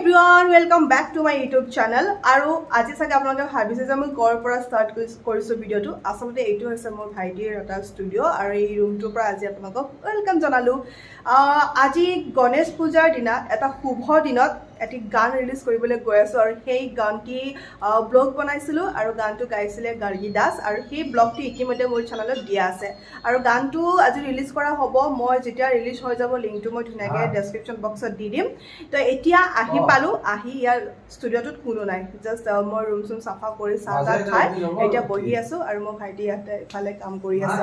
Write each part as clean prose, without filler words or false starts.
everyone, welcome back to my YouTube channel. আৰু আজি সাকে আপোনালোকে ভাবিছে যে মই কৰ পৰা ষ্টাৰ্ট কৰিছো ভিডিওটো আসলতে এইটো হৈছে মোৰ ভাইটিৰ এটা ষ্টুডিও আৰু এই ৰুমটোৰ পৰা আজি আপোনালোকক ওয়েলকাম জনালো আজি গণেশ পূজাৰ দিনা এটা শুভ দিনত এটি গান ৰিলিজ কৰিবলৈ গৈ আছো আৰু সেই গানটি ব্লগ বনাইছিলো আৰু গানটো গাইছিলে গাৰ্গি দাস আৰু সেই ব্লগটো ইতিমধ্যে মোৰ চেনেলত দিয়া আছে আৰু গানটো আজি ৰিলিজ কৰা হ'ব মই যেতিয়া ৰিলিজ হৈ যাব লিংকটো মই ধুনীয়াকৈ ডেসক্ৰিপচন বক্সত দি দিম তো এতিয়া আহি পালো আহি ইয়াৰ ষ্টুডিওটোত কোনো নাই জাস্ট মই ৰুম চুম সাফা কৰি চাহ খাই এতিয়া বহি আছো আৰু মোৰ ভাইটি ইয়াতে ইফালে কাম কৰি আছে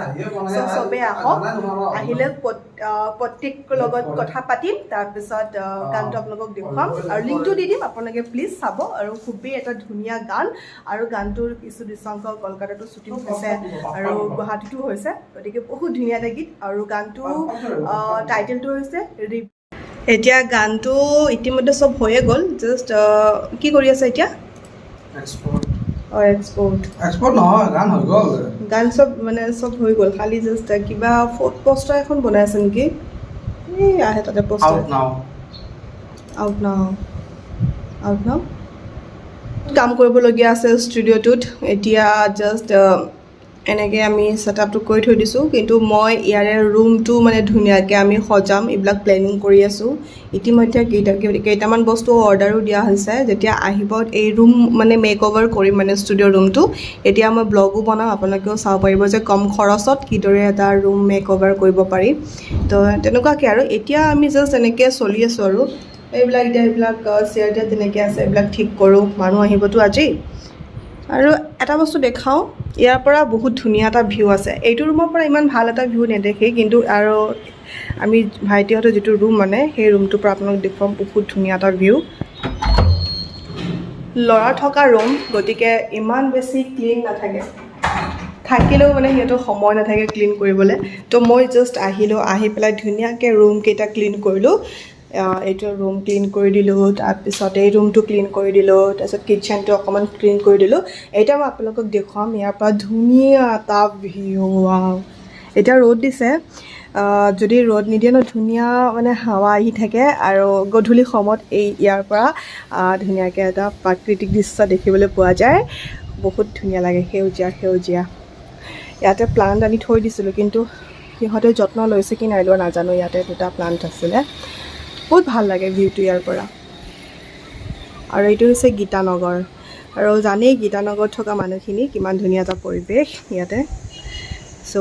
সবে আহক আহিলে প্ৰত্যেকৰ লগত কথা পাতিম তাৰ পিছত গানটো আপোনালোকক দেখুৱাম আৰু লিংকটো দি দিম আপোনালোকে প্লিজ চাব আৰু খুবেই এটা ধুনীয়া গান আৰু গানটোৰ কিছু দৃশ্যাংশ কলকাতাতো শ্বুটিং হৈছে আৰু গুৱাহাটীতো হৈছে গতিকে বহুত ধুনীয়া এটা গীত আৰু গানটো টাইটেলটো হৈছে ৰিব এতিয়া গানটো ইতিমধ্যে সব হৈয়ে গ'ল জাস্ট কি কৰি আছে এতিয়া এক্সপোৰ্ট নহয় গান হৈ গ'ল গান সব মানে সব হৈ গ'ল খালি জাস্ট কিবা পোষ্টাৰ এখন বনাই আছে নেকি এই আহে তাতে পোষ্টাৰ আউট নাও কাম কৰিবলগীয়া আছে ষ্টুডিওটোত এতিয়া জাস্ট এনেকৈ আমি ছেটআপটো কৰি থৈ দিছোঁ কিন্তু মই ইয়াৰে ৰুমটো মানে ধুনীয়াকৈ আমি সজাম এইবিলাক প্লেনিং কৰি আছোঁ ইতিমধ্যে কেইটামান বস্তু অৰ্ডাৰো দিয়া হৈছে যেতিয়া আহিব এই ৰুম মানে মেকঅভাৰ কৰিম মানে ষ্টুডিঅ' ৰুমটো এতিয়া মই ব্লগো বনাম আপোনালোকেও চাব পাৰিব যে কম খৰচত কিদৰে এটা ৰুম মেকঅভাৰ কৰিব পাৰি তো তেনেকুৱাকৈ আৰু এতিয়া আমি জাষ্ট এনেকৈ চলি আছোঁ আৰু এইবিলাক চেয়াৰ দিয়া তেনেকৈ আছে এইবিলাক ঠিক কৰোঁ মানুহ আহিবতো আজি আৰু এটা বস্তু দেখাওঁ ইয়াৰ পৰা বহুত ধুনীয়া এটা ভিউ আছে এইটো ৰুমৰ পৰা ইমান ভাল এটা ভিউ নেদেখে কিন্তু আৰু আমি ভাইটিহঁতৰ যিটো ৰুম মানে সেই ৰুমটোৰ পৰা আপোনালোক দেখুৱাম বহুত ধুনীয়া এটা ভিউ ল'ৰা থকা ৰুম গতিকে ইমান বেছি ক্লিন নাথাকে থাকিলেও মানে সিহঁতৰ সময় নাথাকে ক্লিন কৰিবলৈ তো মই জাষ্ট আহিলোঁ আহি পেলাই ধুনীয়াকৈ ৰুমকেইটা ক্লিন কৰিলোঁ এইটো ৰুম ক্লিন কৰি দিলোঁ তাৰপিছত এই ৰুমটো ক্লিন কৰি দিলোঁ তাৰপিছত কিটচেনটো অকণমান ক্লিন কৰি দিলোঁ এতিয়া মই আপোনালোকক দেখুৱাম ইয়াৰ পৰা ধুনীয়া এটা ভিউ এতিয়া ৰ'দ দিছে যদি ৰ'দ নিদিয়ে ন ধুনীয়া মানে হাৱা আহি থাকে আৰু গধূলি সময়ত এই ইয়াৰ পৰা ধুনীয়াকৈ এটা প্ৰাকৃতিক দৃশ্য দেখিবলৈ পোৱা যায় বহুত ধুনীয়া লাগে সেউজীয়া ইয়াতে প্লাণ্ট আনি থৈ দিছিলোঁ কিন্তু সিহঁতে যত্ন লৈছে কি নাই লোৱা নাজানো ইয়াতে দুটা প্লাণ্ট আছিলে বহুত ভাল লাগে ভিউটো ইয়াৰ পৰা আৰু এইটো হৈছে গীতানগৰ আৰু জানেই গীতানগৰত থকা মানুহখিনি কিমান ধুনীয়া এটা পৰিৱেশ ইয়াতে চ'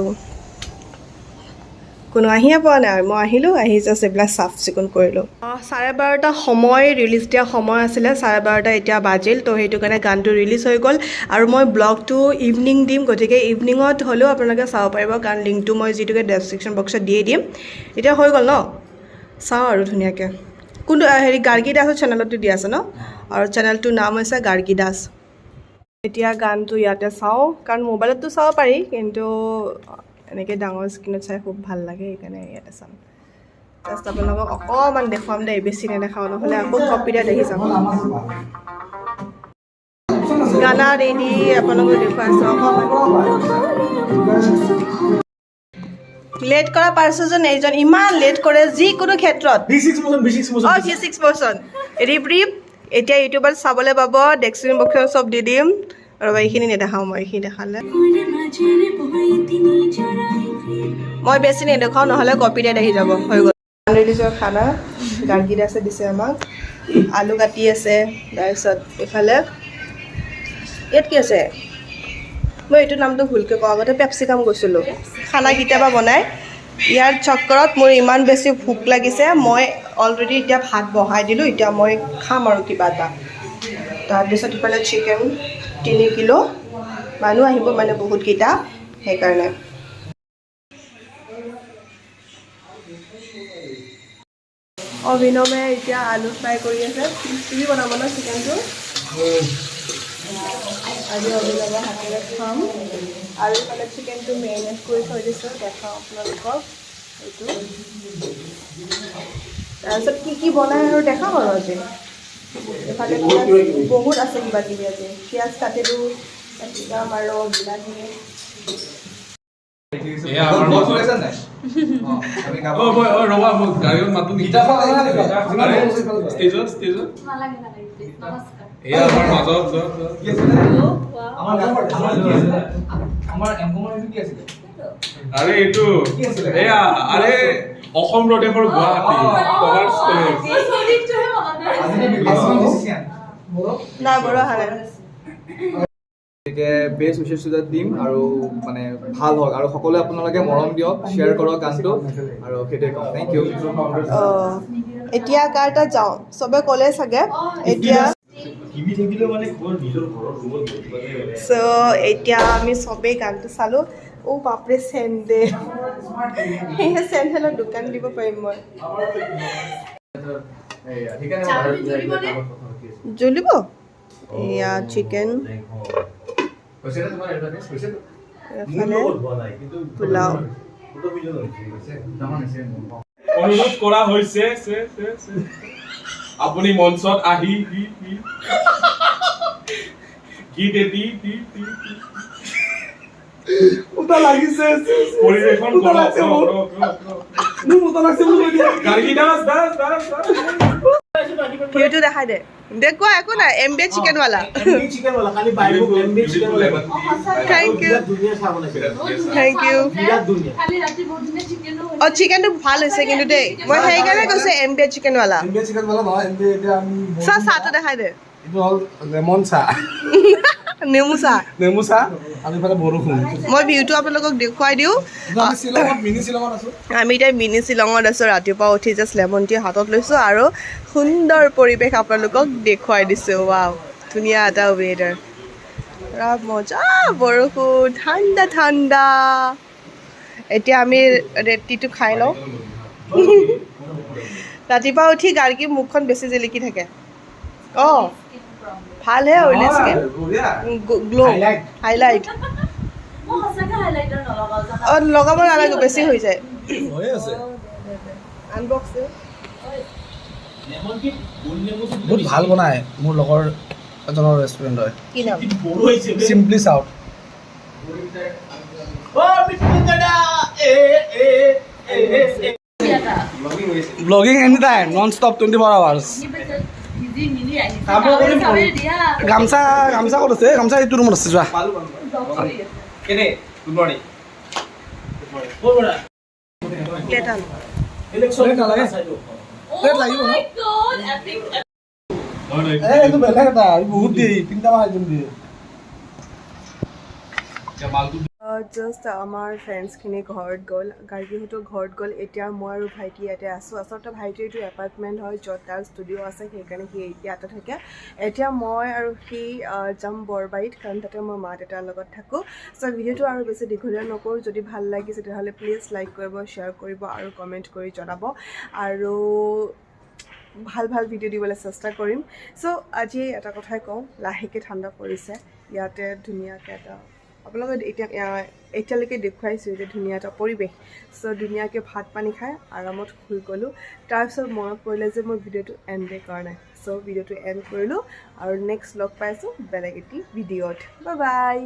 কোনো আহিয়ে পোৱা নাই মই আহিলোঁ আহি জাষ্ট এইবিলাক চাফ চিকুণ কৰিলোঁ 12:30 সময় ৰিলিজ দিয়া সময় আছিলে 12:30 এতিয়া বাজিল তো সেইটো কাৰণে গানটো ৰিলিজ হৈ গ'ল আৰু মই ব্লগটো ইভিনিং দিম গতিকে ইভিনিঙত হ'লেও আপোনালোকে চাব পাৰিব কাৰণ লিংকটো মই যিটোকে ডেছক্ৰিপশ্যন বক্সত দিয়ে দিম এতিয়া হৈ গ'ল ন চাওঁ আৰু ধুনীয়াকৈ কোনটো হেৰি গাৰ্গি দাসৰ চেনেলতো দিয়া আছে ন আৰু চেনেলটোৰ নাম হৈছে গাৰ্গি দাস এতিয়া গানটো ইয়াতে চাওঁ কাৰণ মোবাইলততো চাব পাৰি কিন্তু এনেকৈ ডাঙৰ স্ক্ৰীণত চাই খুব ভাল লাগে সেইকাৰণে ইয়াতে চাম জাষ্ট আপোনালোকক অকণমান দেখুৱাম দেই বেছি নেদেখাওঁ নহ'লে আকৌ কপিৰাইট আহি যাব গানা ৰেডি আপোনালোকক দেখুৱাইছোঁ অকণমান লেট কৰা পাৰ্চন এইজন ইমান লেট কৰে যিকোনো ক্ষেত্ৰত V6 ৰিব এতিয়া ইউটিউবত চাবলৈ পাব ডেস্ক্ৰিপশ্যন বক্সত চব দি দিম আৰু এইখিনি নেদেখাওঁ মই এইখিনি দেখালে মই বেছি নেদেখাওঁ নহ'লে কপিৰাইট আহি যাব হৈ গ'ল ৰিলিজৰ খানা গাৰ্গি দাসে দিছে আমাক আলু কাটি আছে তাৰপিছত এইফালে ইয়াত কি আছে মই এইটো নামটো ভুলকৈ কওঁ আগতে পেপচিকাম গৈছিলোঁ খানা কেতিয়াবা বনাই ইয়াৰ চক্কৰত মোৰ ইমান বেছি ভোক লাগিছে মই অলৰেডি এতিয়া ভাত বহাই দিলোঁ এতিয়া মই খাম আৰু কিবা এটা তাৰপিছত ইফালে চিকেন 3 কিলো মানুহ আহিব মানে বহুতকেইটা সেইকাৰণে অভিনৱে এতিয়া আলু ফ্ৰাই কৰি আছে তুমি বনাব ন চিকেনটো আজি অভিনৱৰ হাতেৰে খাম আৰু ইফালে চিকেনটো মেৰিনেট কৰি থৈ দিছোঁ দেখাওঁ আপোনালোকক এইটো তাৰপিছত কি বনাই আৰু দেখাম আৰু আজি এফালে বহুত আছে কিবা কিবি আজি পিঁয়াজ কাটিলোঁ কেপচিকাম আৰু বিলাহী এয়া আমাৰ মাজত আছে নাই আমি গাব ৰবা মোক গাড়ীত মাতু গীতা ষ্টেজত নালাগে নমস্কাৰ এয়া আমাৰ মাজত কি আছে আমাৰ এংকমৰ কি আছে আৰে এইটো এয়া আৰে অসম প্ৰদেশৰ গুৱাহাটী কমাৰ্চ কলেজ না বড় হাৰে এতিয়া বেষ্ট উইচেছ দিম আৰু মানে ভাল হওক আৰু সকলোৱে আপোনালোকে মৰম দিয়ক শ্বেয়াৰ কৰক গানটো আৰু সেইটোৱে কম থেংক ইউ এতিয়া কাৰটা যাওঁ চবে ক'লে চাগে এতিয়া সো এতিয়া আমি চবেই গানটো চালো ও বাপৰে চেণ্ডেল সেই চেণ্ডেলৰ দোকান দিব পাৰিম মই জ্বলিব এয়া চিকেন পোলাও অনুৰোধ কৰা হৈছে আপুনি মঞ্চত আহি গীত এটি উতা লাগিছে পৰিবেশন কৰক গাৰ্গি দাস ভিডিওটো দেখাই দে দেখো একো নাই এমবি চিকেন वाला খালি বাইবুক এমবি চিকেন वाला থ্যাংক ইউ দুনিয়া চাব লাগে থ্যাংক ইউ বিৰাট দুনিয়া খালি ৰাতি বহুত দিনে চিকেনো অ চিকেনটো ভাল হৈছে কিন্তু দেই মই সেইকাৰণে কৈছো এমবি চিকেন वाला এমবি চিকেন वाला নহয় এমবি এতিয়া আমি চাহটো দেখাই দে এইটো হল লেমন চাহ নেমু চাহ আমি ফালে বৰষুণ মই ভিউটো আপোনালোকক দেখুৱাই দিওঁ আমি শ্বিলঙত মিনি শ্বিলঙত আছো আমি এতিয়া মিনি শ্বিলঙত আছোঁ ৰাতিপুৱা উঠি জাষ্ট লেমন টি হাতত লৈছোঁ আৰু সুন্দৰ পৰিৱেশ আপোনালোকক দেখুৱাই দিছোঁ ৱাও ধুনীয়া এটা ৱেডাৰ মজা বৰষুণ ঠাণ্ডা ঠাণ্ডা এতিয়া আমি ৰেটিটো খাই লওঁ ৰাতিপুৱা উঠি গাৰ্গী মুখখন বেছি জিলিকি থাকে অঁ ভালহে অইলি স্কিন গ্লো হাইলাইট অঁ লগাব নালাগে বেছি হৈ যায় আনবক্স বহুত ভাল বনায় মোৰ লগৰ এজনৰ ৰেষ্টুৰেণ্ট হয় কি নাম simply south blogging any time non stop 24 hours গামছা ক'ত আছে গামছা এইটো ৰুমত আছে যোৱা কেনে গুড মৰ্নিং প্লেট আন প্লেট লাগিব ন এইটো বেলেগ এটা বহুত দিয়ে 3টা মান আইটেম দিয়ে জাষ্ট আমাৰ ফ্ৰেণ্ডছখিনি ঘৰত গ'ল গাৰ্গীহঁতো ঘৰত গ'ল এতিয়া মই আৰু ভাইটি ইয়াতে আছোঁ আচলতে ভাইটিৰ এইটো এপাৰ্টমেণ্ট হয় য'ত তাৰ ষ্টুডিঅ' আছে সেইকাৰণে সি ইয়াতে থাকে এতিয়া মই আৰু সি যাম বৰবাৰীত কাৰণ তাতে মই মা দেউতাৰ লগত থাকোঁ চ' ভিডিঅ'টো আৰু বেছি দীঘলীয়া নকৰোঁ যদি ভাল লাগিছে তেতিয়াহ'লে প্লিজ লাইক কৰিব শ্বেয়াৰ কৰিব আৰু কমেণ্ট কৰি জনাব আৰু ভাল ভিডিঅ' দিবলৈ চেষ্টা কৰিম চ' আজি এটা কথাই কওঁ লাহেকৈ ঠাণ্ডা পৰিছে ইয়াতে ধুনীয়াকৈ এটা আপোনালোকে এতিয়ালৈকে দেখুৱাইছোঁ যে ধুনীয়া এটা পৰিৱেশ চ' ধুনীয়াকৈ ভাত পানী খাই আৰামত শুই গ'লোঁ তাৰপিছত মনত পৰিলে যে মই ভিডিঅ'টো এণ্ডে কৰা নাই চ' ভিডিঅ'টো এণ্ড কৰিলোঁ আৰু নেক্সট লগ পাইছোঁ বেলেগ এটি ভিডিঅ'ত বাই